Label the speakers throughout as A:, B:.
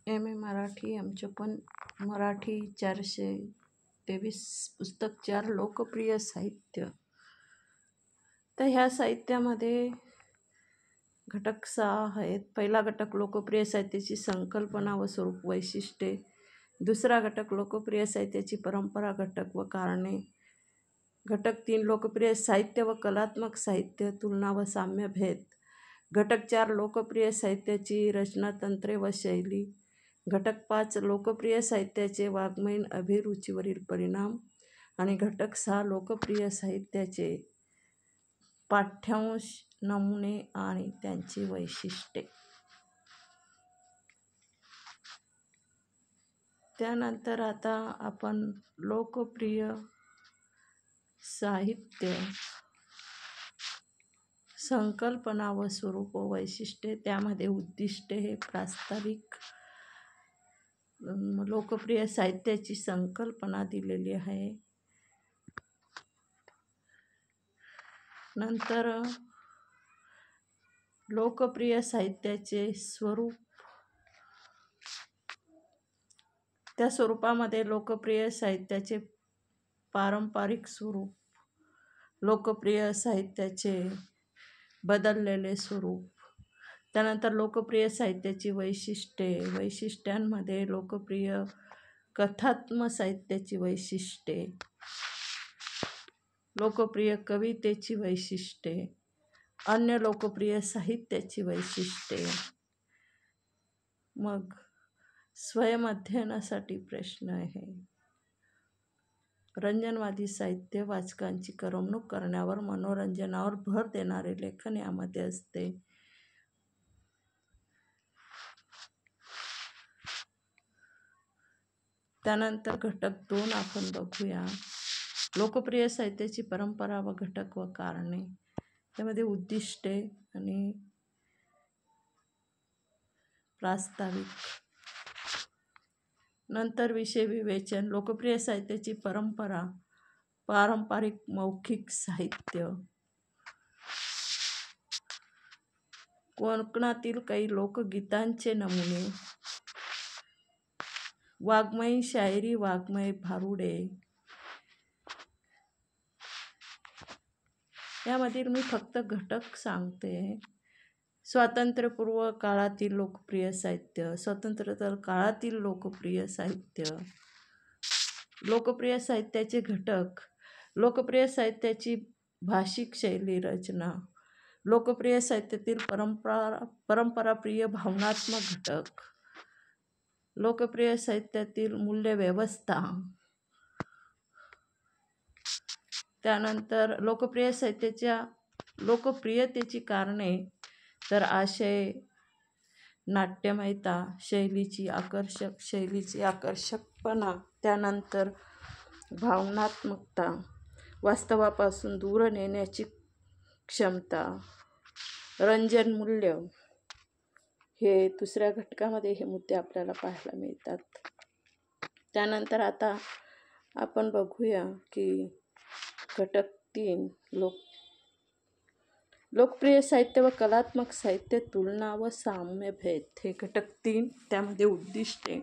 A: M A Marathi आमचे पण मराठी 423 पुस्तक 4 लोकप्रिय साहित्य. तर ह्या साहित्यामध्ये घटक 6 आहेत. पहिला घटक लोकप्रिय साहित्याची संकल्पना व स्वरूप वैशिष्ट्ये. दुसरा घटक लोकप्रिय साहित्याची परंपरा घटक व कारणे. घटक 3 लोकप्रिय साहित्य व कलात्मक साहित्य तुलना व साम्य भेद. घटक 4 लोकप्रिय साहित्याची रचनातंत्रे व शैली. घटक 5 लोकप्रिय साहित्याचे वाङ्मयीन अभिरुचीवरील परिणाम. आणि घटक 6 लोकप्रिय साहित्याचे पाठ्यांश, नमुने आणि त्यांची वैशिष्ट्ये. त्यानंतर आता आपण लोकप्रिय साहित्य संकल्पना व स्वरूप व वैशिष्ट्ये. त्यामध्ये उद्दिष्टे हे प्रास्ताविक लोकप्रिय साहित्याची संकल्पना दिलेली आहे. नंतर लोकप्रिय साहित्याचे स्वरूप. त्या स्वरूपामध्ये लोकप्रिय साहित्याचे पारंपरिक स्वरूप, लोकप्रिय साहित्याचे बदललेले स्वरूप. त्यानंतर लोकप्रिय साहित्याची वैशिष्ट्ये. वैशिष्ट्यांमध्ये लोकप्रिय कथात्मक साहित्याची वैशिष्ट्ये, लोकप्रिय कवितेची वैशिष्ट्ये, अन्य लोकप्रिय साहित्याची वैशिष्ट्ये. मग स्वयंअध्ययनासाठी प्रश्न आहे. रंजनवादी साहित्य वाचकांची करमणूक करण्यावर, मनोरंजनावर भर देणारे लेखन यामध्ये असते. त्यानंतर घटक 2 आपण बघूया. लोकप्रिय साहित्याची परंपरा व घटक व कारणे. त्यामध्ये उद्दिष्टे आणि प्रास्ताविक. नंतर विषय विवेचन. लोकप्रिय साहित्याची परंपरा. पारंपरिक मौखिक साहित्य. कोकणातील काही लोकगीतांचे नमुने. वाङ्मयीन शायरी, वाङ्मय भारुडे. यामधील मी फक्त घटक सांगते. स्वातंत्र्यपूर्व काळातील लोकप्रिय साहित्य, स्वातंत्र्योत्तर काळातील लोकप्रिय साहित्य. लोकप्रिय साहित्याचे घटक. लोकप्रिय साहित्याची भाषिक शैली, रचना. लोकप्रिय साहित्यातील परंपराप्रिय भावनात्मक घटक. लोकप्रिय साहित्यातील मूल्यव्यवस्था. त्यानंतर लोकप्रिय साहित्याच्या लोकप्रियतेची कारणे. तर आशय, नाट्यमयता, शैलीची आकर्षकपणा. त्यानंतर भावनात्मकता, वास्तवापासून दूर नेण्याची क्षमता. रंजन मूल्य. हे दुसऱ्या घटकामध्ये हे मुद्दे आपल्याला पाहायला मिळतात. त्यानंतर आता आपण बघूया की घटक 3 लोकप्रिय साहित्य व कलात्मक साहित्य तुलना व साम्य भेद. हे घटक 3. त्यामध्ये उद्दिष्टे,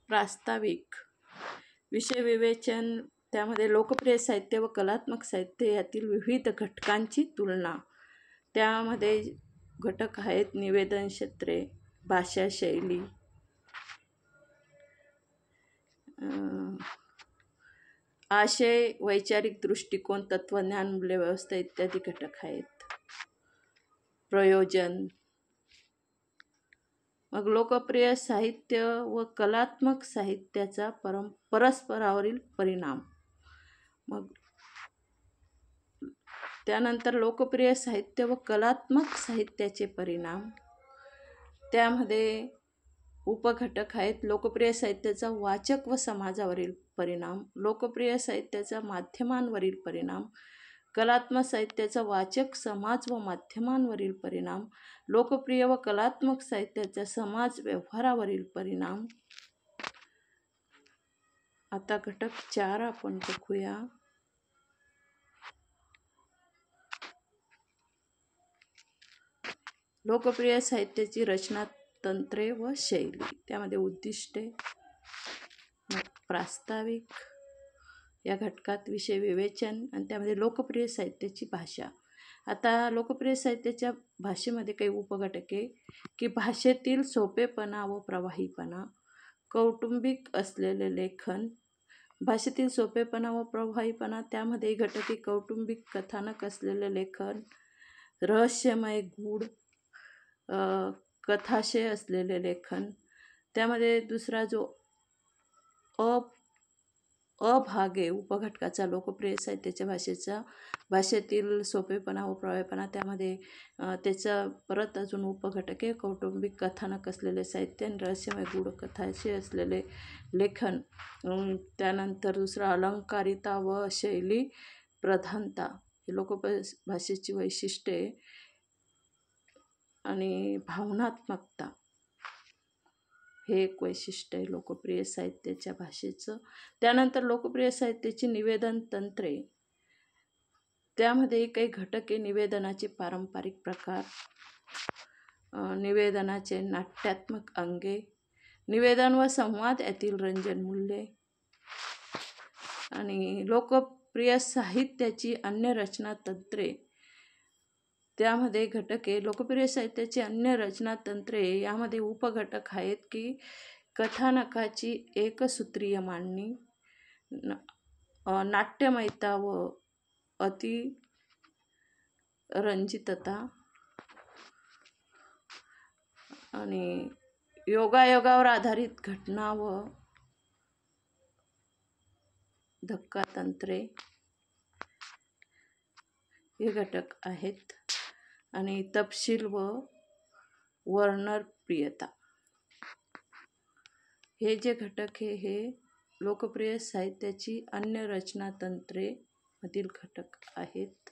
A: प्रास्ताविक, विषय विवेचन. त्यामध्ये लोकप्रिय साहित्य व कलात्मक साहित्य यातील विविध घटकांची तुलना. त्यामध्ये घटक आहेत निवेदन क्षेत्रे, भाषा शैली, आशय, वैचारिक दृष्टिकोन, तत्वज्ञान, मूल्यव्यवस्था इत्यादी घटक आहेत. प्रयोजन. मग लोकप्रिय साहित्य व कलात्मक साहित्याचा परस्परावरील परिणाम. मग त्यानंतर लोकप्रिय साहित्य व कलात्मक साहित्याचे परिणाम. त्यामध्ये उपघटक आहेत. लोकप्रिय साहित्याचा वाचक व समाजावरील परिणाम, लोकप्रिय साहित्याचा माध्यमांवरील परिणाम, कलात्मक साहित्याचा वाचक, समाज व माध्यमांवरील परिणाम, लोकप्रिय व कलात्मक साहित्याचा समाज व्यवहारावरील परिणाम. आता घटक 4 आपण बघूया. लोकप्रिय साहित्याची रचना तंत्रे व शैली. त्यामध्ये उद्दिष्टे, प्रास्ताविक या घटकात विषय विवेचन आणि त्यामध्ये लोकप्रिय साहित्याची भाषा. आता लोकप्रिय साहित्याच्या भाषेमध्ये काही उपघटके की भाषेतील सोपेपणा व प्रवाहीपणा, कौटुंबिक असलेले लेखन. भाषेतील सोपेपणा व प्रवाहीपणा त्यामध्ये घटके कौटुंबिक कथानक असलेले लेखन, रहस्यमय गूढ कथाशय असलेले लेखन. त्यामध्ये दुसरा जो अभागे उपघटकाचा लोकप्रिय साहित्याच्या भाषेतील सोपेपणा व प्रवाहीपणा. त्यामध्ये त्याचा परत अजून उपघटके कौटुंबिक कथानक असलेले साहित्य आणि रहस्यमय गूढ कथाशय असलेले लेखन. त्यानंतर दुसरा अलंकारिता व शैली प्रधानता, ही लोकप्रिय भाषेची वैशिष्ट्ये. आणि भावनात्मकता हे एक वैशिष्ट्य आहे लोकप्रिय साहित्याच्या भाषेचं. त्यानंतर लोकप्रिय साहित्याची निवेदन तंत्रे. त्यामध्ये काही घटके निवेदनाचे पारंपरिक प्रकार, निवेदनाचे नाट्यात्मक अंगे, निवेदन व संवाद यातील रंजन मूल्ये. आणि लोकप्रिय साहित्याची अन्य रचना तंत्रे. त्यामध्ये घटके लोकप्रिय साहित्याची अन्य रचना तंत्रे. यामध्ये उपघटक आहेत की कथानकाची एकसूत्रीय मांडणी, नाट्यमयता व अतिरंजितता, आणि योगायोगावर आधारित घटना व धक्का तंत्रे हे घटक आहेत. आणि तपशील व वर्णनप्रियता हे जे घटक हे लोकप्रिय साहित्याची अन्य रचना तंत्रे मधील घटक आहेत.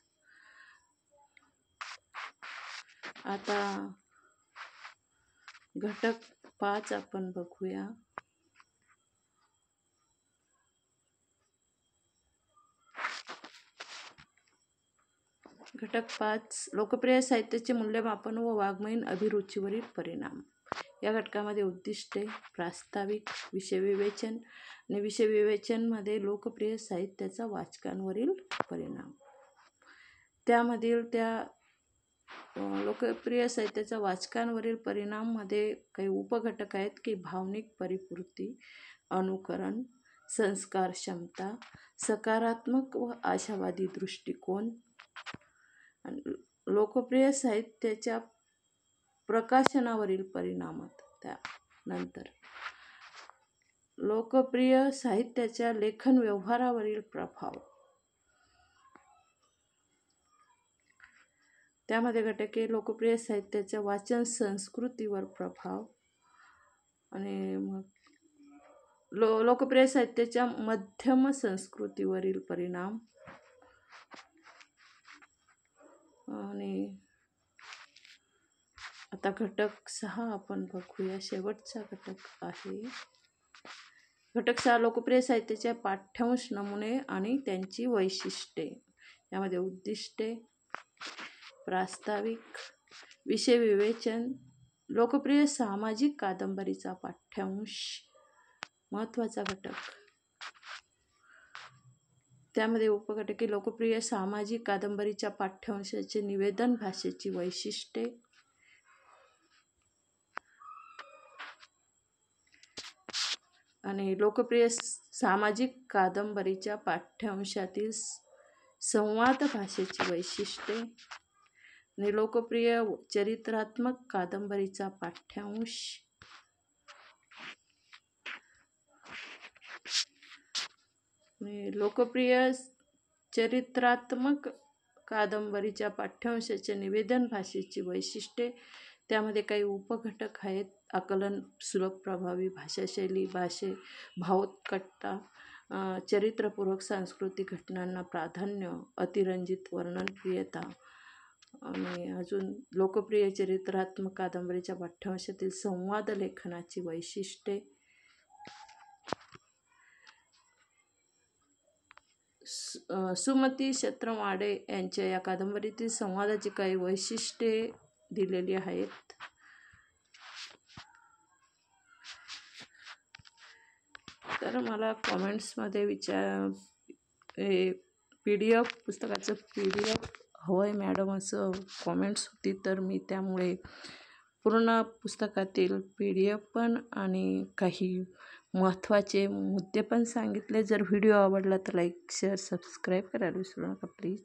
A: आता घटक 5 आपण बघूया. घटक 5 लोकप्रिय साहित्याचे मूल्यमापन व वाङ्मयीन अभिरुचीवरील परिणाम. या घटकामध्ये उद्दिष्टे, प्रास्ताविक, विषय विवेचन. आणि विषय विवेचनमध्ये लोकप्रिय साहित्याचा वाचकांवरील परिणाम. त्यामधील लोकप्रिय साहित्याचा वाचकांवरील परिणाममध्ये काही उपघटक आहेत की भावनिक परिपूर्ती, अनुकरण, संस्कार क्षमता, सकारात्मक व आशावादी दृष्टिकोन. लोकप्रिय साहित्याच्या प्रकाशनावरील परिणाम. त्यानंतर लोकप्रिय साहित्याच्या लेखन व्यवहारावरील प्रभाव. त्यामध्ये घटके लोकप्रिय साहित्याच्या वाचन संस्कृतीवर प्रभाव. आणि मग लोकप्रिय साहित्याच्या मध्यम संस्कृतीवरील परिणाम. आणि आता घटक 6 आपण बघूया, शेवटचा घटक आहे. घटक 6 लोकप्रिय साहित्याचे पाठ्यांश नमुने आणि त्यांची वैशिष्ट्ये. यामध्ये उद्दिष्टे, प्रास्ताविक, विषय विवेचन. लोकप्रिय सामाजिक कादंबरीचा पाठ्यांश महत्त्वाचा घटक. त्यामध्ये उपघटके लोकप्रिय सामाजिक कादंबरीच्या पाठ्यांशाचे निवेदन, भाषेची वैशिष्ट्ये. आणि लोकप्रिय सामाजिक कादंबरीच्या पाठ्यांशातील संवाद भाषेची वैशिष्ट्ये. आणि लोकप्रिय चरित्रात्मक कादंबरीचा पाठ्यांश. लोकप्रिय चरित्रात्मक कादंबरीच्या पाठ्यांशाचे निवेदन, भाषेची वैशिष्ट्ये. त्यामध्ये काही उपघटक आहेत. आकलन, सुलभ प्रभावी भाषाशैली, भावोत्कटता, चरित्रपूरक सांस्कृतिक घटनांना प्राधान्य, अतिरंजित वर्णनप्रियता. आणि अजून लोकप्रिय चरित्रात्मक कादंबरीच्या पाठ्यांशातील संवाद लेखनाची वैशिष्ट्ये. सुमती शत्रमाडे यांच्या या कादंबरीतील संवादाची काही वैशिष्ट्ये दिलेली आहेत. तर मला कॉमेंट्समध्ये PDF पुस्तकाचं PDF हवं आहे मॅडम असं कॉमेंट्स होती. तर मी त्यामुळे पूर्ण पुस्तकातील PDF पण आणि काही महत्त्वाचे मुद्दे पण सांगितले. जर व्हिडिओ आवडला तर लाईक शेअर सबस्क्राईब करायला विसरू नका प्लीज.